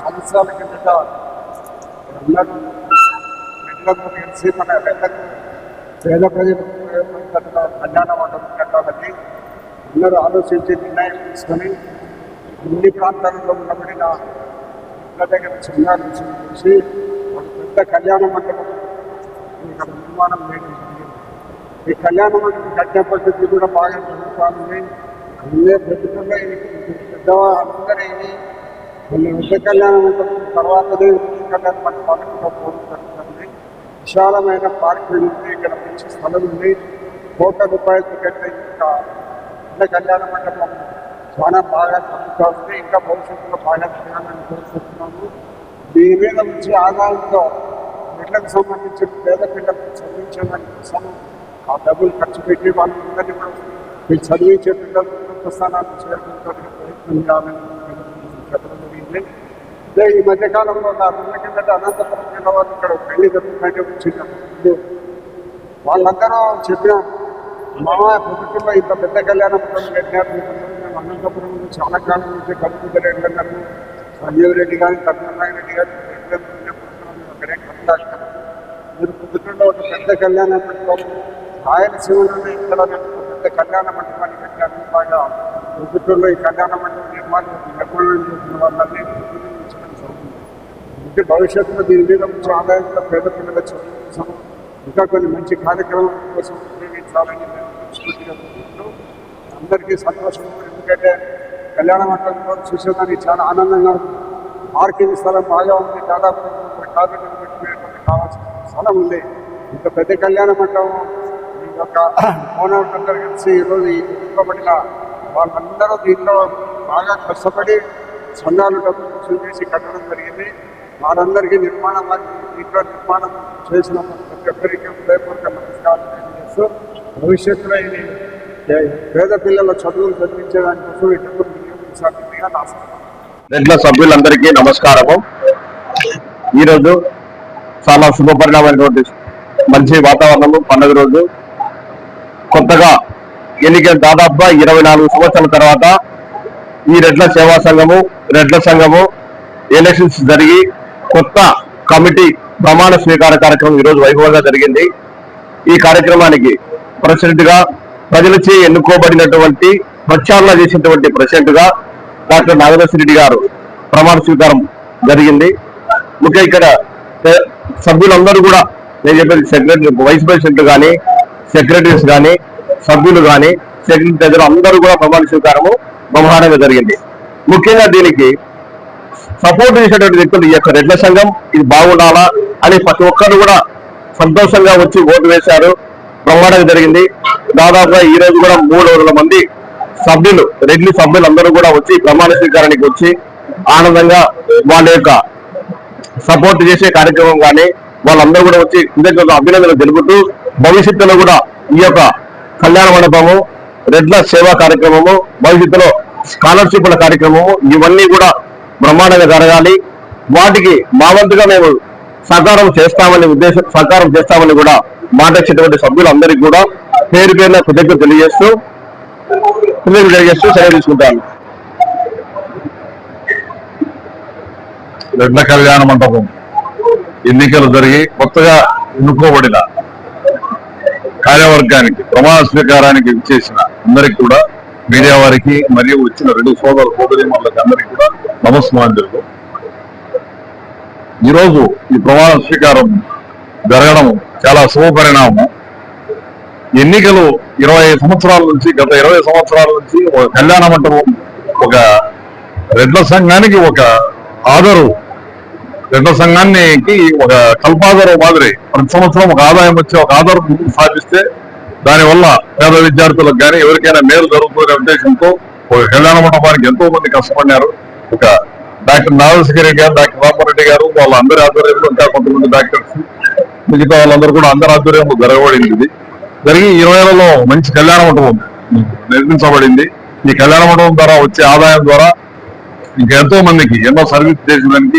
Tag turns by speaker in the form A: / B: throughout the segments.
A: సంవత్సరాల కిందట అందరూ రెడ్లకు కలిసి మన రెడ్లకు పేద ప్రజలకు ఉపయోగపడేటట్టుగా కళ్యాణ మండపం కట్టాలని అందరూ ఆలోచించి నిర్ణయం తీసుకొని అన్ని ప్రాంతాలలో ఉండబడిన ఇళ్ళ దగ్గర సంఘాలు చూసి ఒక పెద్ద కళ్యాణ మండపం ఇక్కడ నిర్మాణం చేయడం జరిగింది. ఈ కళ్యాణ మండపం కట్టే పద్ధతి కూడా బాగా జరుగుతుంది. అన్నీ పెద్దగా పెద్దవాళ్ళందరూ పెద్ద కళ్యాణ మండపం తర్వాతనే కళ్యాణ మండపాలకు జరుగుతుంది. విశాలమైన పార్కింగ్ ఉంది, ఇక్కడ మంచి స్థలం ఉంది. ₹1,00,00,000 టికెట్ ఇంకా పెద్ద కళ్యాణ మండపం చాలా బాగా జరుగుతుంది. ఇంకా భవిష్యత్తులో బాగా చేయాలని కోరుకుంటున్నాము. దీని మీద మంచి ఆదాయంతో పిల్లలకు సంబంధించిన పేద పిల్లలకు చదివించడానికి కోసం ఆ డబ్బులు ఖర్చు పెట్టి వాళ్ళందరినీ కూడా మీరు చదివించే పిల్లలకు ఉన్నత స్థానాన్ని చేరుకుంటానికి ప్రయత్నం చేయాలని చెప్పడం జరిగింది. అదే ఈ మధ్యకాలంలో నా పిల్లల కిందట అనంతపురం జిల్లా వాళ్ళు ఇక్కడ పెళ్లి జరుగుతుంటే వచ్చినప్పుడు వాళ్ళందరూ చెప్పిన మామయ్య ప్రభుత్వంలో ఇంత పెద్ద కళ్యాణ మండపం పెట్టినారు. మేము అనంతపురంలో చాలా కాలం నుంచి కలుపుతూ రెడ్డి గారు, సంజీవ్ రెడ్డి గారు, కరుణారాయణ రెడ్డి గారు అక్కడే కట్టారు. మీరు పొద్దుటలో ఒక పెద్ద కళ్యాణ మండపం రాయలసీమలోనే ఇక్కడ పెద్ద కళ్యాణ మండపాన్ని పెట్టారు. బాగా పొద్దుటలో ఈ కళ్యాణ మండపం నిర్మాణం చేసిన వాళ్ళని నిర్మించడం జరుగుతుంది. అంటే భవిష్యత్తులో దీని మీద మంచి ఆదాయంతో పేద పిల్లల చదువు కోసం ఇంకా కొన్ని మంచి కార్యక్రమాల కోసం ఉపయోగించాలని మేము దృష్టిగా కోరుకుంటూ అందరికీ సంతోషం. ఎందుకంటే కళ్యాణ మండపంలో చూసేదానికి చాలా ఆనందంగా ఉంది. పార్కింగ్ స్థలం బాగా ఉంది. దాదాపు కార్మికులు పెట్టుకునేటువంటి కావాల్సిన స్థలం ఉంది. ఇంత పెద్ద కళ్యాణ మండపం ఈ యొక్క ఓనర్లందరూ కలిసి ఈరోజు ఇవ్వబడిన వాళ్ళందరూ దీంట్లో బాగా కష్టపడి సంఘాలు డబ్బులు వసూలు చేసి కట్టడం జరిగింది. వాళ్ళందరికీ దీంట్లో నిర్మాణం చేసిన ప్రతి ఒక్కరికి హృదయపూర్వక నమస్కారం తెలియజేస్తూ భవిష్యత్తులో ఇది పేద పిల్లల చదువులు చదివించేదానికోసం ఈ డబ్బులు వినియోగించాలని ఆశిస్తున్నాను.
B: రెడ్ల సభ్యులందరికీ నమస్కారము. ఈరోజు చాలా శుభపరిణామైనటువంటి మంచి వాతావరణము, పండుగ రోజు. కొత్తగా ఎన్నికల దాదాపుగా 24 సంవత్సరాల తర్వాత ఈ రెడ్ల సేవా సంఘము, రెడ్ల సంఘము ఎలక్షన్స్ జరిగి కొత్త కమిటీ ప్రమాణ స్వీకార కార్యక్రమం ఈరోజు వైభవంగా జరిగింది. ఈ కార్యక్రమానికి ప్రెసిడెంట్ గా ప్రజలచే ఎన్నుకోబడినటువంటి ప్రచారణ చేసినటువంటి ప్రెసిడెంట్ గా డాక్టర్ నాగేశ్వర రెడ్డి గారు ప్రమాణ స్వీకారం జరిగింది. ముఖ్యంగా ఇక్కడ సభ్యులందరూ కూడా నేను చెప్పేది సెక్రటరీ, వైస్ ప్రెసిడెంట్ కానీ, సెక్రటరీస్ కానీ, సభ్యులు కానీ, సెక్రటరీ అందరూ కూడా ప్రమాణ స్వీకారము బ్రహ్మాండంగా జరిగింది. ముఖ్యంగా దీనికి సపోర్ట్ చేసేటువంటి వ్యక్తులు ఈ యొక్క రెడ్ల సంఘం ఇది బాగుండాలా అని ప్రతి ఒక్కరు కూడా సంతోషంగా వచ్చి ఓటు వేశారు. బ్రహ్మాండంగా జరిగింది. దాదాపుగా ఈ రోజు కూడా 300 మంది సభ్యులు, రెడ్లి సభ్యులందరూ కూడా వచ్చి ప్రమాణ స్వీకారానికి వచ్చి ఆనందంగా వాళ్ళ యొక్క సపోర్ట్ చేసే కార్యక్రమం కానీ వాళ్ళందరూ కూడా వచ్చి అభినందనలు తెలుపుతూ భవిష్యత్తులో కూడా ఈ యొక్క కళ్యాణ మండపము, రెడ్ల సేవా కార్యక్రమము, భవిష్యత్తులో స్కాలర్షిప్ల కార్యక్రమము ఇవన్నీ కూడా బ్రహ్మాండంగా జరగాలి. వాటికి మా వంతుగా మేము సహకారం చేస్తామని కూడా మాట ఇచ్చేటువంటి సభ్యులందరికీ కూడా పేరు పేరున కృతజ్ఞతలు తెలియజేస్తూ సెలవు తీసుకుంటాను.
C: రెడ్ల కళ్యాణ మండపం ఎన్నికలు జరిగి కొత్తగా ఎన్నుకోబడిన కార్యవర్గానికి ప్రమాణ స్వీకారానికి ఇచ్చేసిన అందరికి కూడా, మీడియా వారికి మరియు వచ్చిన 2 సోదరులకు అందరికీ కూడా నమస్కారం. ఈరోజు ఈ ప్రమాణ స్వీకారం జరగడం చాలా శుభపరిణామం. ఎన్నికలు 25 సంవత్సరాల నుంచి, గత 20 సంవత్సరాల నుంచి ఒక కళ్యాణ మండపం ఒక రెడ్ల సంఘానికి ఒక ఆదరు, రెడ్ల సంఘానికి ఒక కల్పాదరు మాదిరి ప్రతి సంవత్సరం ఒక ఆదాయం వచ్చి ఒక ఆధారం ముందుకు సాధిస్తే దానివల్ల పేద విద్యార్థులకు కానీ ఎవరికైనా మేలు జరుగుతున్న ఉద్దేశంతో ఒక కళ్యాణ మండపానికి ఎంతో మంది కష్టపడినారు. ఒక డాక్టర్ నాగేశ్వర రెడ్డి గారు, డాక్టర్ రామారెడ్డి గారు వాళ్ళందరి ఆధ్వర్యంలో, ఇంకా కొంతమంది డాక్టర్స్ మిగతా వాళ్ళందరూ కూడా అందరి ఆధ్వర్యంలో జరగబడింది. జరిగి 20లలో మంచి కళ్యాణ మండపం నిర్మించబడింది. ఈ కళ్యాణ మండపం ద్వారా వచ్చే ఆదాయం ద్వారా ఇంకా ఎంతో మందికి ఎన్నో సర్వీస్ చేసేదానికి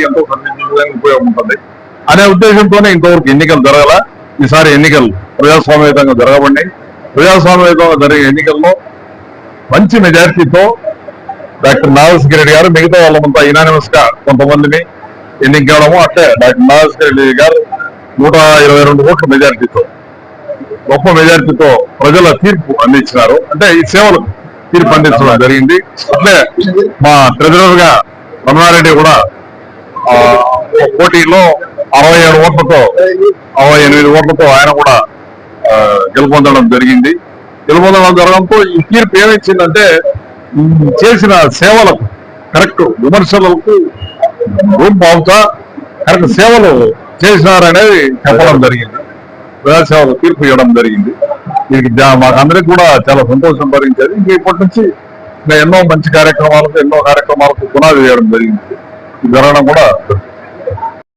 C: ఉపయోగం ఉంటుంది అనే ఉద్దేశంతోనే ఇంతవరకు ఎన్నికలు జరగల. ఈసారి ఎన్నికలు ప్రజాస్వామ్యయుతంగా జరగబడినాయి. ప్రజాస్వామ్యయుతంగా జరిగే ఎన్నికల్లో మంచి మెజారిటీతో డాక్టర్ నాగేశ్వర రెడ్డి గారు మిగతా వాళ్ళంతా యునానిమస్ గా కొంతమందిని ఎన్నికవడము, అట్లే డాక్టర్ నాగేశ్వర రెడ్డి గారు 122 ఓట్ల మెజారిటీతో, గొప్ప మెజారిటీతో ప్రజల తీర్పు అందించినారు. అంటే ఈ సేవలకు తీర్పు అందించడం జరిగింది. అట్లే మా ట్రెజరర్ గా రమణారెడ్డి కూడా పోటీలో 67 ఓట్లతో 68 ఓట్లతో ఆయన కూడా గెలుపొందడం జరిగింది. గెలుపొందడం జరగడంతో ఈ తీర్పు ఏమిచ్చిందంటే చేసిన సేవలకు కరెక్ట్ విమర్శలకు రూమ్ పావుతా కరెక్ట్ సేవలు చేసినారనేది చెప్పడం జరిగింది. ప్రజాసేవలు తీర్పు ఇవ్వడం జరిగింది. దీనికి మాకందరికి కూడా చాలా సంతోషం భరించేది. ఇంకా ఇప్పటి నుంచి ఎన్నో మంచి కార్యక్రమాలకు పునాది వేయడం జరిగింది. జరగడం కూడా